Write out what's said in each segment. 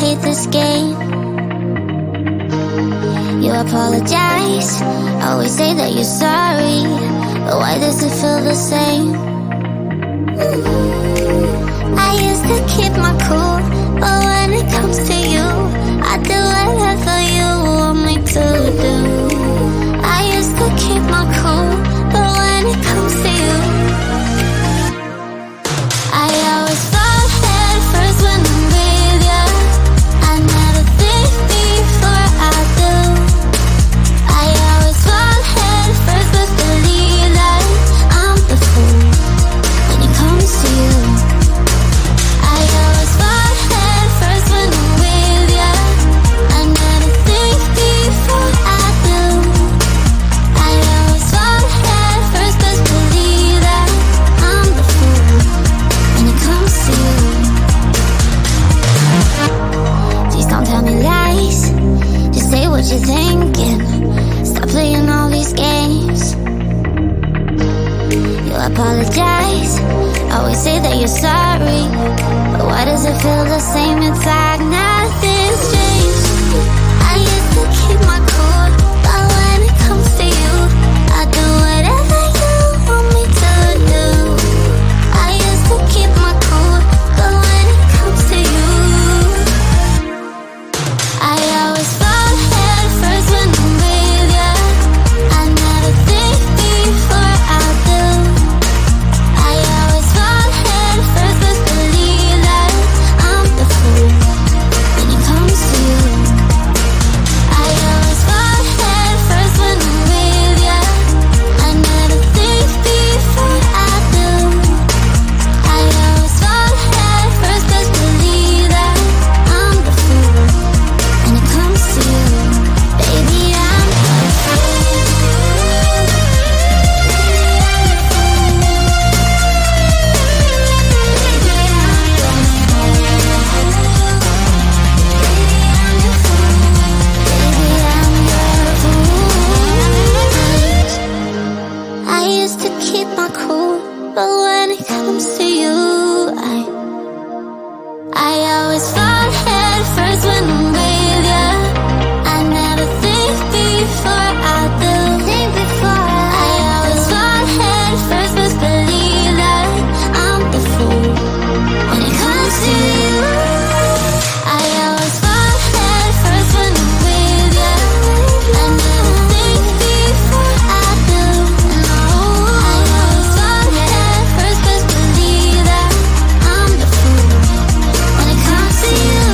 hate this game. You apologize, always say that you're sorry, but why does it feel the same? I used to keep my cool, but when it comes to you, I do whatever you want me to do. I used to keep my cool, but when it comes to you, I always fall head first when I'm with ya. I never think before I do. I always fall head first, but believe that I'm the fool when it comes to you. I always fall head first when I'm with ya. I never think before I do. I always fall head first, but believe that I'm the fool when it comes to you. Please don't tell me lies, just say what you're thinking. Stop playing all these games. You apologize, always say that you're sorry, but why does it feel the same? It's like nothing's changed. I used to keep my cool, but when it comes to you, I do whatever you want me to do. I used to keep my cool, but when it comes to you, I always fall head first when I'm with ya. I never think before I do. I always fall head first, but believe that I'm the fool when it comes to you. I always fall head first when I'm with ya. I never think before I do. I always fall head first, but believe that I'm the fool when it comes to you. Baby, I'm the fool. I used to keep my cool, but when it comes to you, I always fall head first when I'm with ya. I never think before I do. I always fall head first, but believe that I'm the fool when it comes to you. I always fall head first when I'm with ya. I never think before I do. No, I always fall head first, but believe that I'm the fool when it comes to you.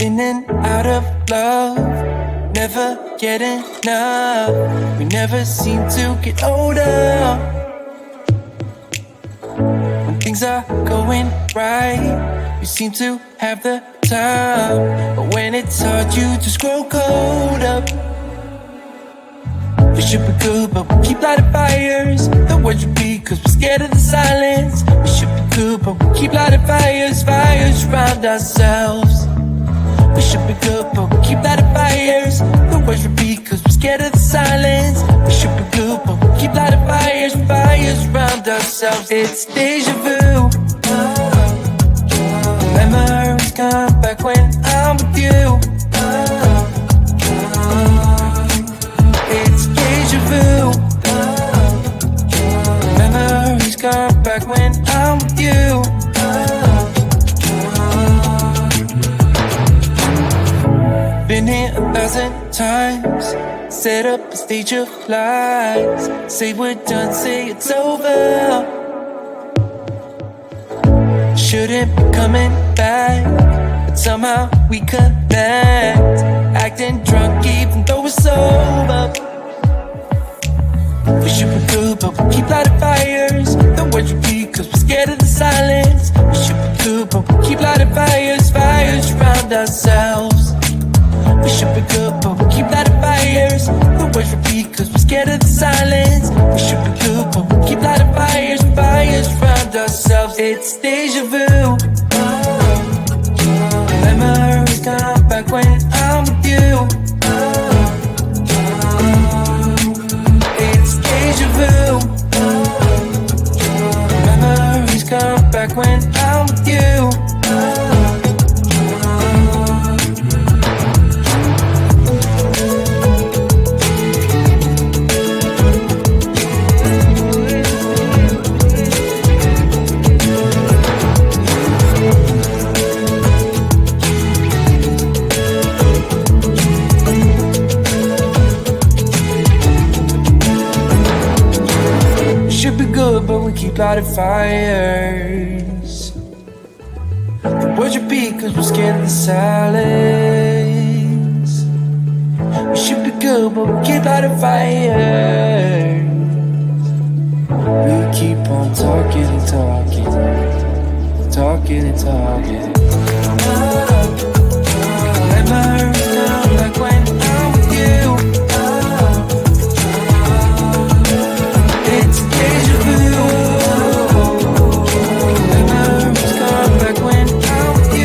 In and out of love, never get enough. We never seem to get older. When things are going right, you seem to have the time, but when it's hard, you just grow cold up. We should be good, but we keep lighting fires. The words repeat, cause we're scared of the silence. We should be good, but we keep lighting fires, fires around ourselves. We should be good, but we keep lighting fires. The words repeat, cause we're scared of the silence. We should be good, but we keep lighting fires, fires around ourselves. It's deja vu. Memories come back when I'm with you. It's deja vu. Memories come back when I'm with you. Been here 1,000 times, set up a stage of lies. Say we're done, say it's over. Shouldn't be coming back, but somehow we connect. Acting drunk even though we're sober. We should be good, but we keep lighting fires. The words repeat, cause we're scared of the silence. We should be good, but we keep lighting fires, fires around ourselves. We should be good, but we keep lighting fires. The words repeat, cause we're scared of the silence. We should be good, but we keep lighting fires, fires around ourselves. It's deja vu. Memories come back when I'm with you. It's deja vu. Memories come back when keep lighting fires. The words repeat cause we're scared of the silence. We should be good but we keep lighting fires. We keep on talking and talking, talking and talking. Let my arms down like when I'm with you. It's deja vu. Let my arms come like when I'm with you.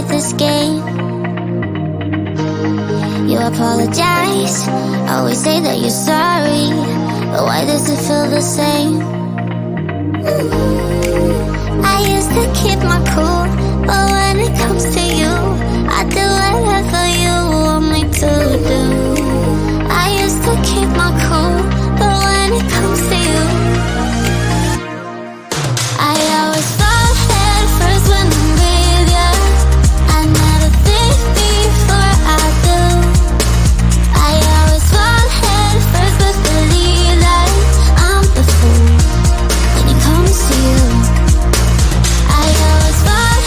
this game. You apologize, always say that you're sorry, but why does it feel the same? I used to keep my cool, but when it comes to you, I do whatever you want me to do. I used to keep my cool, but when it comes to you, I always fall head first when I'm with ya. I never think before I do. I always fall head first, but believe that I'm the fool when it comes to you. I always fall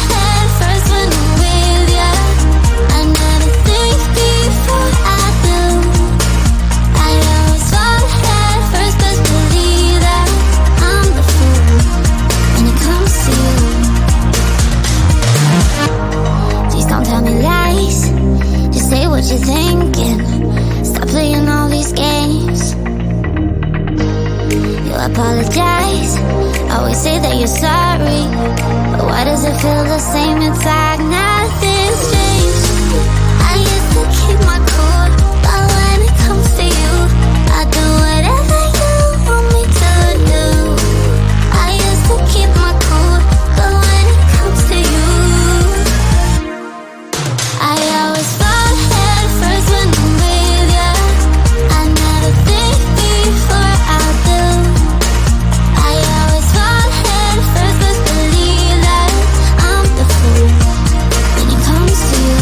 apologize. Always say that you're sorry, but why does it feel the same? It's like nothing's changed. I used to keep my cool, but when it comes to you, I do whatever you want me to do. I used to keep my cool, but when it comes to you, I always fall head first when I'm with ya. I never think before I do. I always fall head first, but believe that I'm the fool when it comes to you.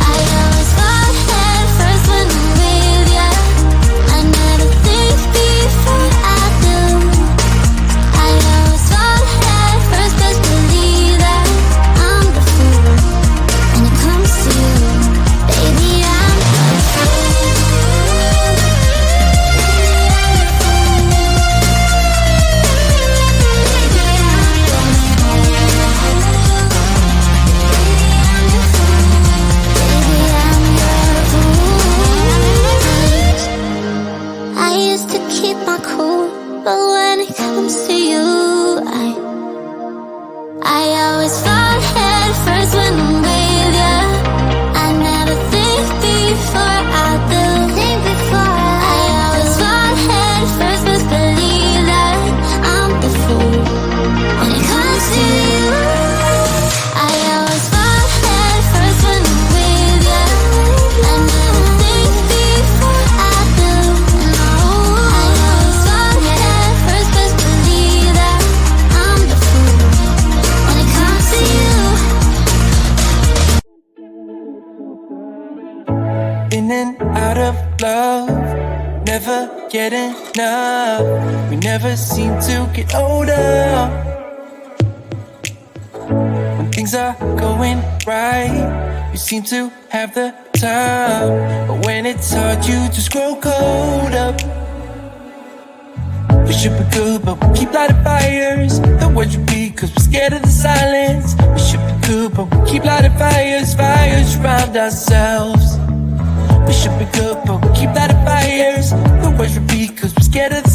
I always fall head first when I'm with ya. I never think before I do. I always fall head first, but believe that I'm the fool when it comes to you. Baby, I'm the fool. I used to keep my cool, but when it comes to you, I always fall head first when I'm with ya. I never think before I do. I always fall head first, but believe that I'm the fool when it comes to you. I always fall head first when I'm with ya. I never think before I do. No, I always fall head first, but believe that I'm the fool when it comes to you. In and out of love, never get enough. We never seem to get older. When things are going right, you seem to have the time, but when it's hard, you just grow colder. We should be good, but we keep lighting fires. The words repeat, cause we're scared of the silence. We should be good, but we keep lighting fires, fires around ourselves. We should be good, but we keep lighting fires. The words repeat, cause we're scared of the